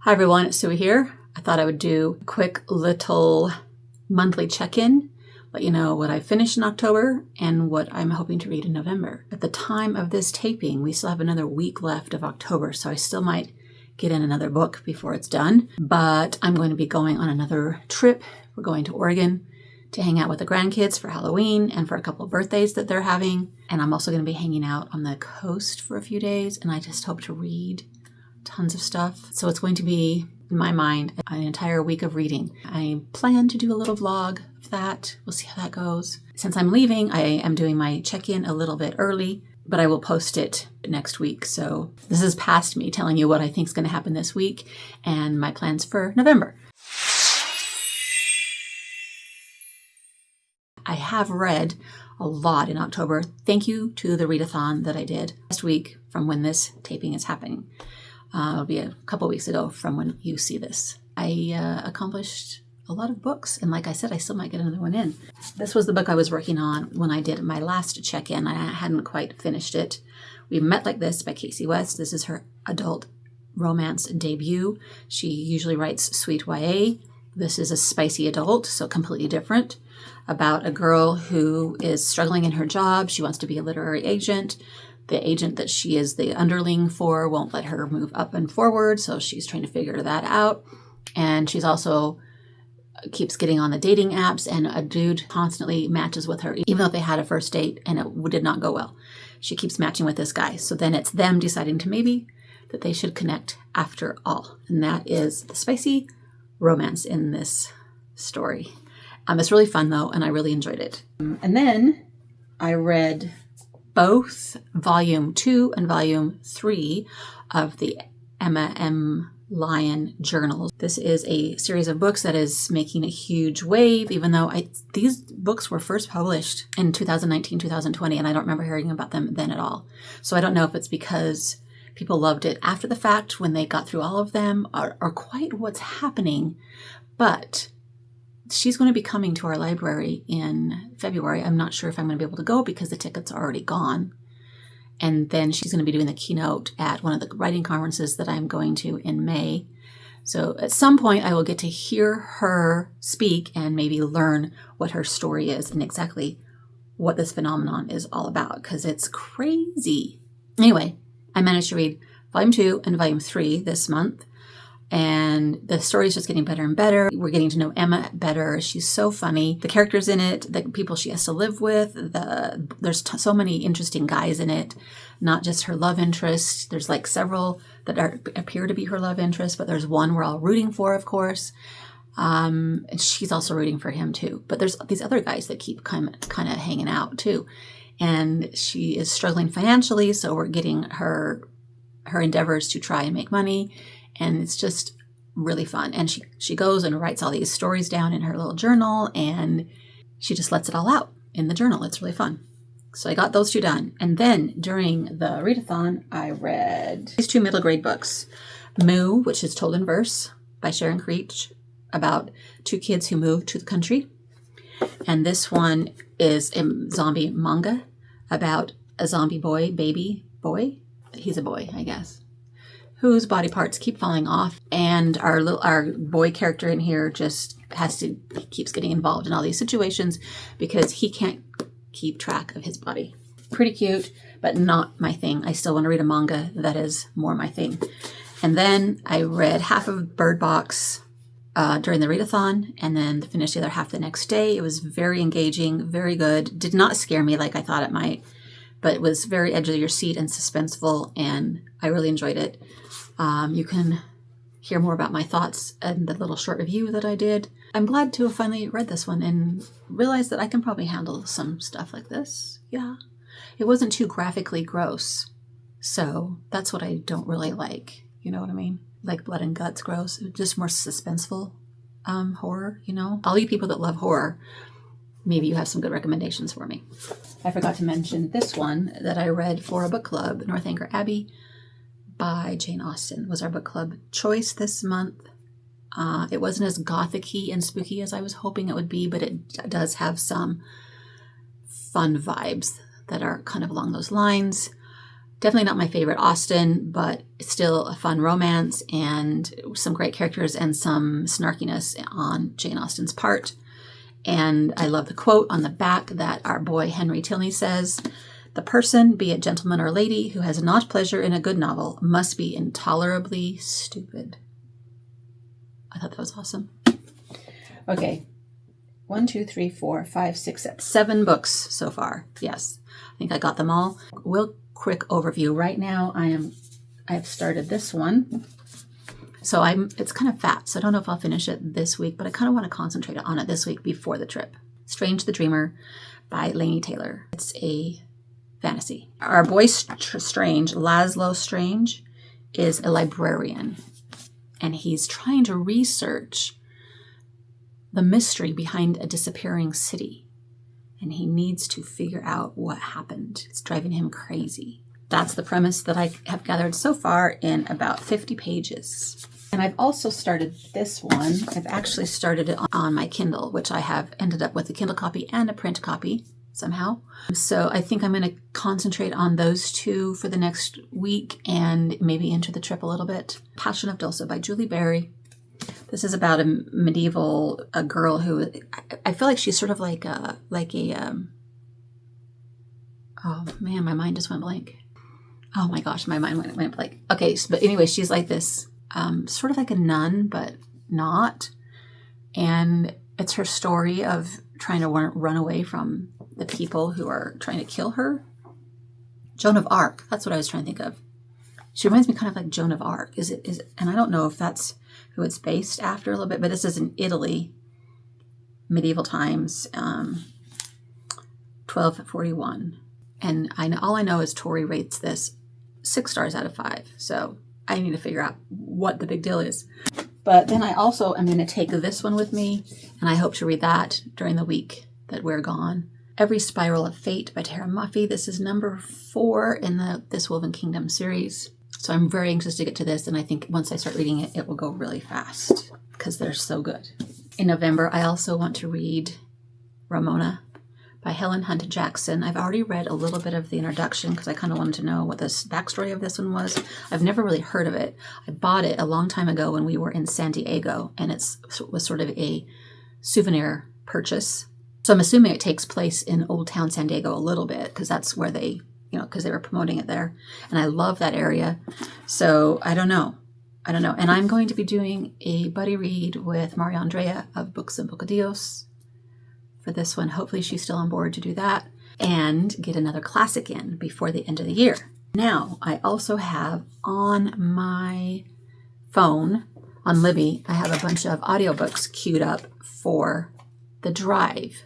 Hi everyone, it's Suey here. I thought I would do a quick little monthly check-in, let you know what I finished in October and what I'm hoping to read in November. At the time of this taping, we still have another week left of October, so I still might get in another book before it's done. But I'm going to be going on another trip. We're going to Oregon to hang out with the grandkids for Halloween and for a couple of birthdays that they're having. And I'm also going to be hanging out on the coast for a few days, and I just hope to read tons of stuff. So it's going to be, in my mind, an entire week of reading. I plan to do a little vlog of that. We'll see how that goes. Since I'm leaving, I am doing my check-in a little bit early, but I will post it next week. So this is past me telling you what I think is going to happen this week and my plans for November. I have read a lot in October. Thank you to the readathon that I did last week from when this taping is happening. It'll be a couple weeks ago from when you see this. I accomplished a lot of books, and like I said, I still might get another one in. This was the book I was working on when I did my last check-in. I hadn't quite finished it. We Met Like This by Casey West. This is her adult romance debut. She usually writes sweet YA. This is a spicy adult, so completely different, about a girl who is struggling in her job. She wants to be a literary agent. The agent that she is the underling for won't let her move up and forward, so she's trying to figure that out. And she's also keeps getting on the dating apps, and a dude constantly matches with her, even though they had a first date and it did not go well. She keeps matching with this guy. So then it's them deciding to maybe that they should connect after all. And that is the spicy romance in this story. It's really fun though, and I really enjoyed it. And then I read both Volume 2 and Volume 3 of the Emma M. Lyon journals. This is a series of books that is making a huge wave, even though these books were first published in 2019, 2020, and I don't remember hearing about them then at all. So I don't know if it's because people loved it after the fact when they got through all of them, or quite what's happening. But she's going to be coming to our library in February. I'm not sure if I'm going to be able to go because the tickets are already gone. And then she's going to be doing the keynote at one of the writing conferences that I'm going to in May. So at some point I will get to hear her speak and maybe learn what her story is and exactly what this phenomenon is all about, because it's crazy. Anyway, I managed to read Volume 2 and Volume 3 this month. And the story is just getting better and better. We're getting to know Emma better. She's so funny. The characters in it, the people she has to live with, there's so many interesting guys in it, not just her love interest. There's like several that appear to be her love interest, but there's one we're all rooting for, of course. And she's also rooting for him too. But there's these other guys that keep kind of hanging out too. And she is struggling financially, so we're getting her endeavors to try and make money. And it's just really fun. And she goes and writes all these stories down in her little journal, and she just lets it all out in the journal. It's really fun. So I got those two done. And then during the readathon, I read these two middle grade books. Moo, which is told in verse by Sharon Creech, about two kids who moved to the country. And this one is a zombie manga about a zombie baby boy. He's a boy, I guess, whose body parts keep falling off, and our boy character in here just keeps getting involved in all these situations because he can't keep track of his body. Pretty cute, but not my thing. I still want to read a manga that is more my thing. And then I read half of Bird Box during the readathon, and then finished the other half the next day. It was very engaging, very good. Did not scare me like I thought it might, but it was very edge of your seat and suspenseful, and I really enjoyed it. You can hear more about my thoughts in the little short review that I did. I'm glad to have finally read this one and realized that I can probably handle some stuff like this. Yeah. It wasn't too graphically gross, so that's what I don't really like. You know what I mean? Like blood and guts gross. Just more suspenseful horror, you know? All you people that love horror, maybe you have some good recommendations for me. I forgot to mention this one that I read for a book club, North Anchor Abbey by Jane Austen was our book club choice this month. It wasn't as gothic-y and spooky as I was hoping it would be, but it does have some fun vibes that are kind of along those lines. Definitely not my favorite Austen, but it's still a fun romance and some great characters and some snarkiness on Jane Austen's part. And I love the quote on the back that our boy Henry Tilney says, "The person, be it gentleman or lady, who has not pleasure in a good novel must be intolerably stupid." I thought that was awesome. Okay. 1, 2, 3, 4, 5, 6, 7 books so far. Yes. I think I got them all. Quick overview. Right now I've started this one. So it's kind of fat, so I don't know if I'll finish it this week, but I kind of want to concentrate on it this week before the trip. Strange the Dreamer by Laini Taylor. It's a fantasy. Our boy Strange, Laszlo Strange, is a librarian, and he's trying to research the mystery behind a disappearing city. And he needs to figure out what happened. It's driving him crazy. That's the premise that I have gathered so far in about 50 pages. And I've also started this one. I've actually started it on my Kindle, which I have ended up with a Kindle copy and a print copy somehow. So I think I'm going to concentrate on those two for the next week and maybe into the trip a little bit. Passion of Dulce by Julie Berry. This is about a girl who, I feel like she's sort of like a oh man, my mind just went blank. Oh my gosh, my mind went blank. Okay, but anyway, she's like this, sort of like a nun, but not. And it's her story of trying to run away from the people who are trying to kill her. Joan of Arc, that's what I was trying to think of. She reminds me kind of like Joan of Arc. Is it? And I don't know if that's who it's based after a little bit, but this is in Italy, medieval times, 1241. And all I know is Tori rates this 6 stars out of 5. So I need to figure out what the big deal is. But then I also am going to take this one with me, and I hope to read that during the week that we're gone. Every Spiral of Fate by Tara Muffy. This is number 4 in the This Woven Kingdom series. So I'm very anxious to get to this, and I think once I start reading it, it will go really fast because they're so good. In November, I also want to read Ramona by Helen Hunt Jackson. I've already read a little bit of the introduction because I kind of wanted to know what the backstory of this one was. I've never really heard of it. I bought it a long time ago when we were in San Diego, and it was sort of a souvenir purchase. So I'm assuming it takes place in Old Town San Diego a little bit because that's where they, because they were promoting it there. And I love that area. So I don't know. And I'm going to be doing a buddy read with Maria Andrea of Books and Bocadillos for this one. Hopefully she's still on board to do that and get another classic in before the end of the year. Now, I also have on my phone, on Libby, I have a bunch of audiobooks queued up for the drive.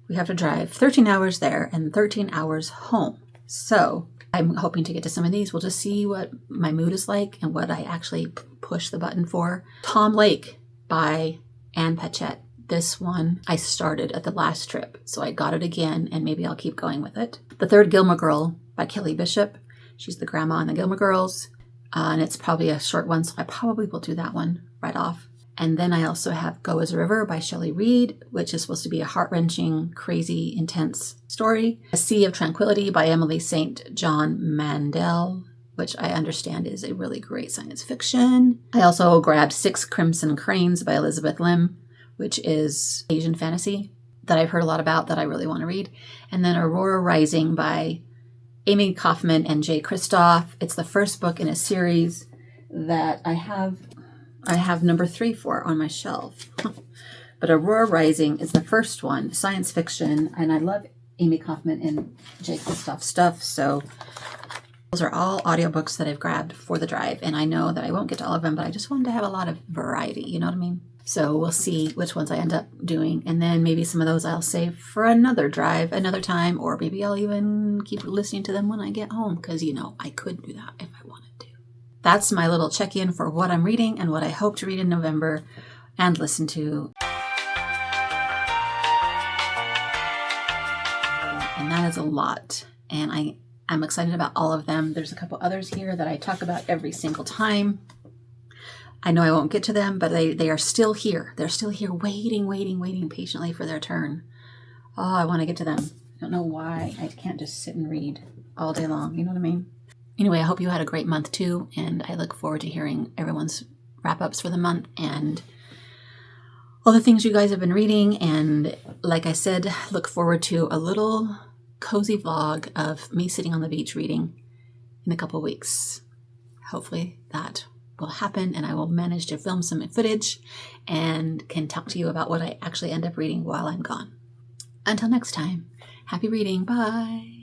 We have to drive 13 hours there and 13 hours home. So I'm hoping to get to some of these. We'll just see what my mood is like and what I actually push the button for. Tom Lake by Ann Patchett. This one I started at the last trip, so I got it again, and maybe I'll keep going with it. The Third Gilmore Girl by Kelly Bishop. She's the grandma in the Gilmore Girls, and it's probably a short one, so I probably will do that one right off. And then I also have Go as a River by Shelley Reed, which is supposed to be a heart-wrenching, crazy, intense story. A Sea of Tranquility by Emily St. John Mandel, which I understand is a really great science fiction. I also grabbed 6 Crimson Cranes by Elizabeth Lim, which is Asian fantasy that I've heard a lot about that I really want to read. And then Aurora Rising by Amy Kaufman and Jay Kristoff. It's the first book in a series that I have number 3 for on my shelf. But Aurora Rising is the first one, science fiction, and I love Amy Kaufman and Jay Kristoff stuff, so those are all audiobooks that I've grabbed for the drive, and I know that I won't get to all of them, but I just wanted to have a lot of variety, you know what I mean? So we'll see which ones I end up doing, and then maybe some of those I'll save for another drive, another time, or maybe I'll even keep listening to them when I get home, because, I could do that if I wanted to. That's my little check-in for what I'm reading and what I hope to read in November and listen to. And that is a lot, and I'm excited about all of them. There's a couple others here that I talk about every single time. I know I won't get to them, but they are still here. They're still here waiting patiently for their turn. Oh, I want to get to them. I don't know why I can't just sit and read all day long. You know what I mean? Anyway, I hope you had a great month too, and I look forward to hearing everyone's wrap-ups for the month and all the things you guys have been reading. And like I said, look forward to a little cozy vlog of me sitting on the beach reading in a couple weeks. Hopefully that will happen, and I will manage to film some footage and can talk to you about what I actually end up reading while I'm gone. Until next time, happy reading. Bye.